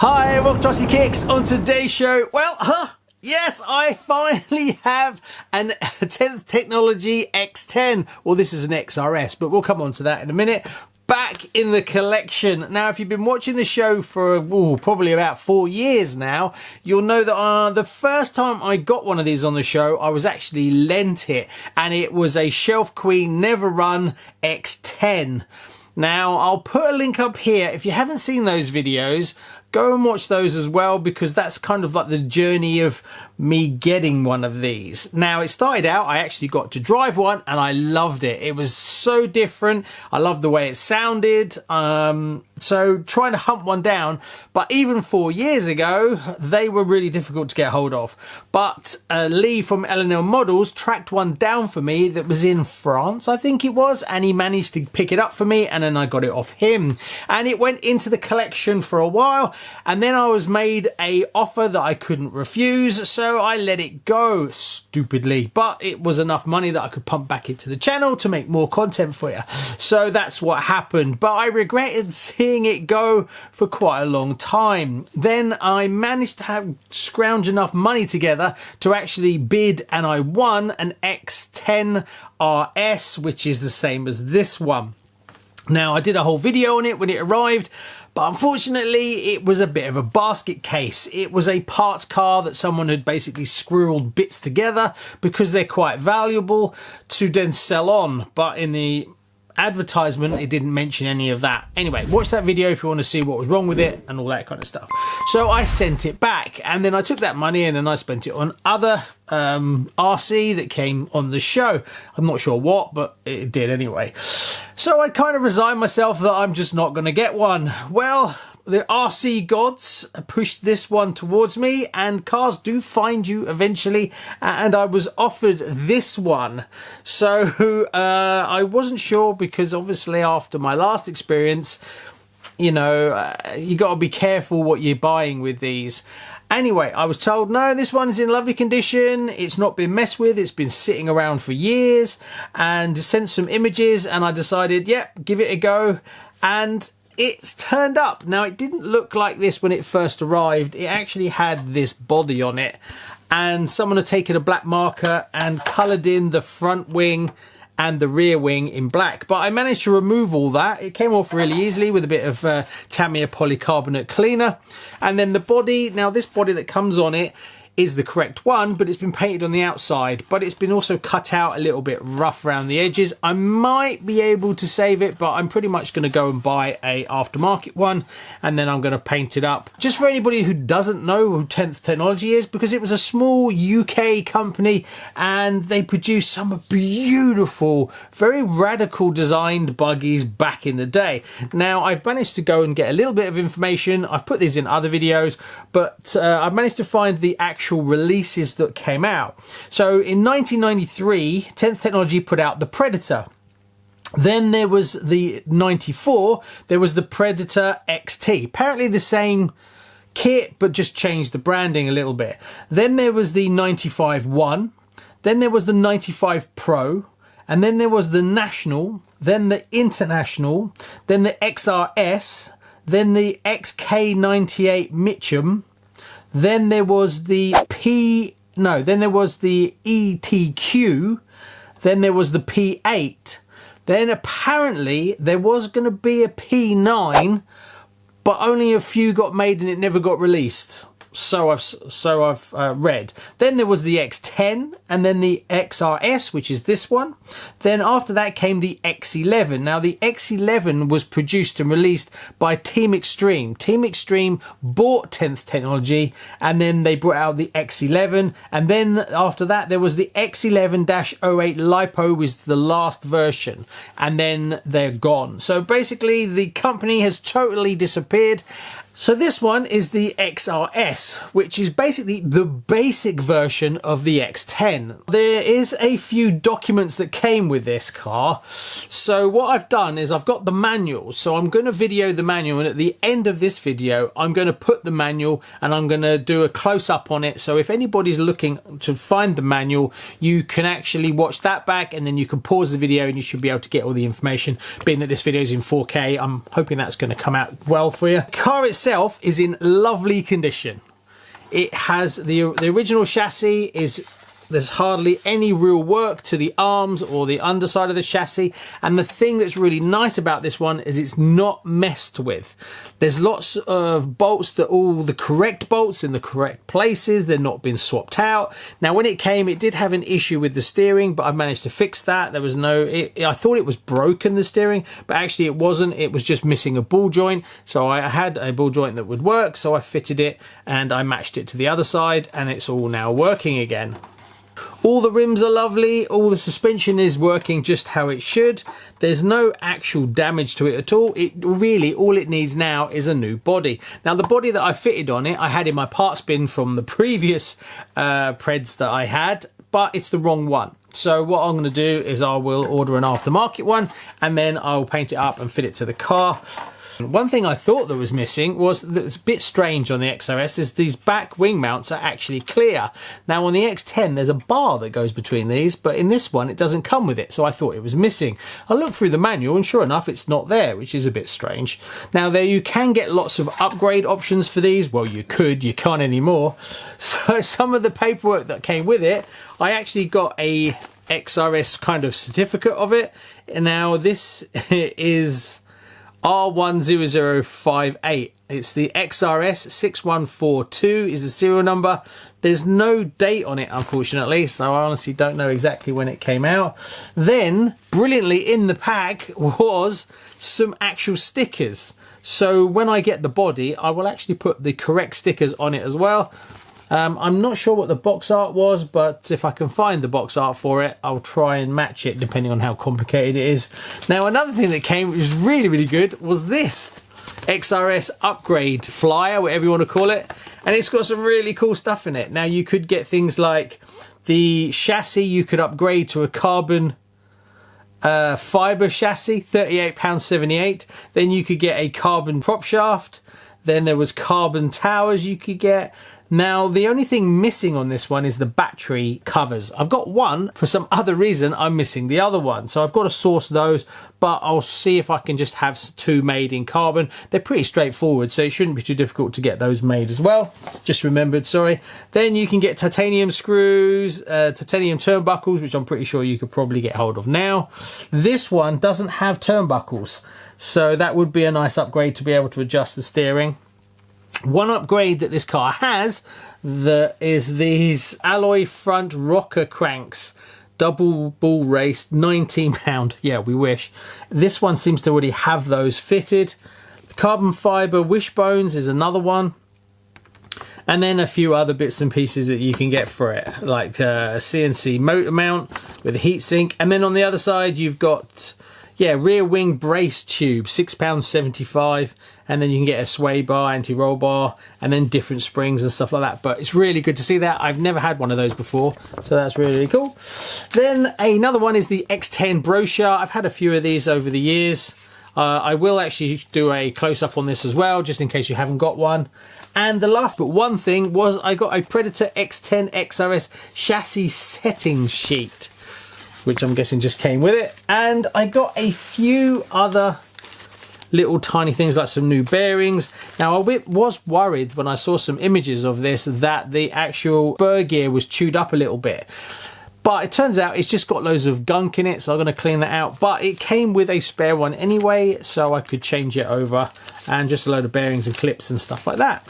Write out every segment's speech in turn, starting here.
Hi, welcome to RCKicks. On today's show, yes, I finally have an 10th technology X10. Well, this is an XRS, but we'll come on to that in a minute. Back in the collection. Now, if you've been watching the show for probably about 4 years now, you'll know that the first time I got one of these on the show, I was actually lent it, and it was a Shelf Queen Never Run X10. Now, I'll put a link up here. If you haven't seen those videos, go and watch those as well, because that's kind of like the journey of me getting one of these. Now, it started out, I actually got to drive one and I loved it. It was so different. I loved the way it sounded. So trying to hunt one down, but even 4 years ago, they were really difficult to get hold of. But Lee from L&L Models tracked one down for me that was in France, I think it was, and he managed to pick it up for me, and then I got it off him. And it went into the collection for a while, and then I was made a offer that I couldn't refuse, so I let it go, stupidly. But it was enough money that I could pump back into the channel to make more content for you. So that's what happened. But I regretted seeing it go for quite a long time. Then I managed to scrounge enough money together to actually bid, and I won an X10 RS, which is the same as this one. Now, I did a whole video on it when it arrived, but unfortunately it was a bit of a basket case. It was a parts car that someone had basically squirreled bits together because they're quite valuable to then sell on. But in the advertisement, it didn't mention any of that. Anyway, watch that video if you want to see what was wrong with it and all that kind of stuff. So I sent it back, and then I took that money and then I spent it on other RC that came on the show. I'm not sure what, but it did anyway. So I kind of resigned myself that I'm just not going to get one. Well, the RC gods pushed this one towards me, and cars do find you eventually, and I was offered this one. So I wasn't sure, because obviously after my last experience, you know, you got to be careful what you're buying with these. Anyway, I was told, no, this one is in lovely condition. It's not been messed with. It's been sitting around for years, and sent some images, and I decided, yep, give it a go. And it's turned up. Now, it didn't look like this when it first arrived. It actually had this body on it, and someone had taken a black marker and coloured in the front wing and the rear wing in black. But I managed to remove all that. It came off really easily with a bit of Tamiya polycarbonate cleaner. And then the body, now this body that comes on it is the correct one, but it's been painted on the outside, but it's been also cut out a little bit rough around the edges. I might be able to save it, but I'm pretty much going to go and buy a aftermarket one, and then I'm going to paint it up. Just for anybody who doesn't know who 10th Technology is, because it was a small UK company, and they produced some beautiful, very radical designed buggies back in the day. Now, I've managed to go and get a little bit of information. I've put these in other videos, but I've managed to find the actual releases that came out. So in 1993, 10th Technology put out the Predator. Then there was the 94, there was the Predator XT. Apparently the same kit, but just changed the branding a little bit. Then there was the 95-1, then there was the 95 Pro, and then there was the National, then the International, then the XRS, then the XK98 Mitchum, then there was the then there was the ETQ, then there was the P8, then apparently there was going to be a P9, but only a few got made and it never got released. So I've read. Then there was the X10, and then the XRS, which is this one. Then after that came the X11. Now the X11 was produced and released by Team Extreme. Team Extreme bought 10th Technology, and then they brought out the X11. And then after that there was the X11-08 LiPo, was the last version, and then they're gone. So basically the company has totally disappeared. So this one is the XRS, which is basically the basic version of the X10. There is a few documents that came with this car. So what I've done is I've got the manual. So I'm going to video the manual, and at the end of this video, I'm going to put the manual and I'm going to do a close-up on it. So if anybody's looking to find the manual, you can actually watch that back, and then you can pause the video and you should be able to get all the information. Being that this video is in 4K, I'm hoping that's going to come out well for you. The car itself itself is in lovely condition. It has the original chassis is, there's hardly any real work to the arms or the underside of the chassis. And the thing that's really nice about this one is it's not messed with. There's lots of bolts that all the correct bolts in the correct places. They're not been swapped out. Now, when it came, it did have an issue with the steering, but I've managed to fix that. There was no, I thought it was broken, the steering, but actually it wasn't. It was just missing a ball joint. So I had a ball joint that would work. So I fitted it and I matched it to the other side, and it's all now working again. All the rims are lovely, all the suspension is working just how it should. There's no actual damage to it at all. It really, all it needs now is a new body. Now, the body that I fitted on it, I had in my parts bin from the previous Preds that I had, but it's the wrong one. So what I'm going to do is I will order an aftermarket one, and then I'll paint it up and fit it to the car. One thing I thought that was missing was that's a bit strange on the XRS is these back wing mounts are actually clear. Now on the X10 there's a bar that goes between these, but in this one it doesn't come with it, so I thought it was missing. I looked through the manual and sure enough it's not there, which is a bit strange. Now there you can get lots of upgrade options for these. Well, you can't anymore. So some of the paperwork that came with it, I actually got a XRS kind of certificate of it. And now this is R10058. It's the XRS 6142 is the serial number. There's no date on it, unfortunately, so I honestly don't know exactly when it came out. Then, brilliantly in the pack was some actual stickers. So when I get the body, I will actually put the correct stickers on it as well. I'm not sure what the box art was, but if I can find the box art for it, I'll try and match it depending on how complicated it is. Now, another thing that came, which was really, really good, was this XRS upgrade flyer, whatever you want to call it. And it's got some really cool stuff in it. Now, you could get things like the chassis, you could upgrade to a carbon fibre chassis, £38.78. Then you could get a carbon prop shaft. Then there was carbon towers you could get. Now, the only thing missing on this one is the battery covers. I've got one. For some other reason, I'm missing the other one. So I've got to source those, but I'll see if I can just have two made in carbon. They're pretty straightforward, so it shouldn't be too difficult to get those made as well. Just remembered, sorry. Then you can get titanium screws, titanium turnbuckles, which I'm pretty sure you could probably get hold of now. This one doesn't have turnbuckles, so that would be a nice upgrade to be able to adjust the steering. One upgrade that this car has is these alloy front rocker cranks, double ball raced, £19. Yeah, we wish. This one seems to already have those fitted. The carbon fibre wishbones is another one. And then a few other bits and pieces that you can get for it, like a CNC motor mount with a heatsink. And then on the other side, you've got, yeah, rear wing brace tube, £6.75. And then you can get a sway bar, anti-roll bar, and then different springs and stuff like that. But it's really good to see that. I've never had one of those before, so that's really, really cool. Then another one is the X10 brochure. I've had a few of these over the years. I will actually do a close-up on this as well, just in case you haven't got one. And the last but one thing was I got a Predator X10 XRS chassis setting sheet, which I'm guessing just came with it. And I got a few other little tiny things like some new bearings. Now, I was worried when I saw some images of this that the actual spur gear was chewed up a little bit. But it turns out it's just got loads of gunk in it, so I'm going to clean that out. But it came with a spare one anyway, so I could change it over, and just a load of bearings and clips and stuff like that.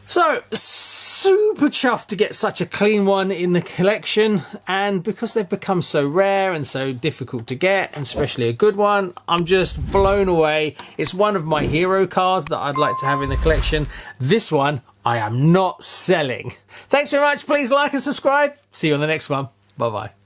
So, super chuffed to get such a clean one in the collection, and because they've become so rare and so difficult to get, and especially a good one, I'm just blown away. It's one of my hero cars that I'd like to have in the collection. This one I am not selling. Thanks very much. Please like and subscribe. See you on the next one. Bye bye.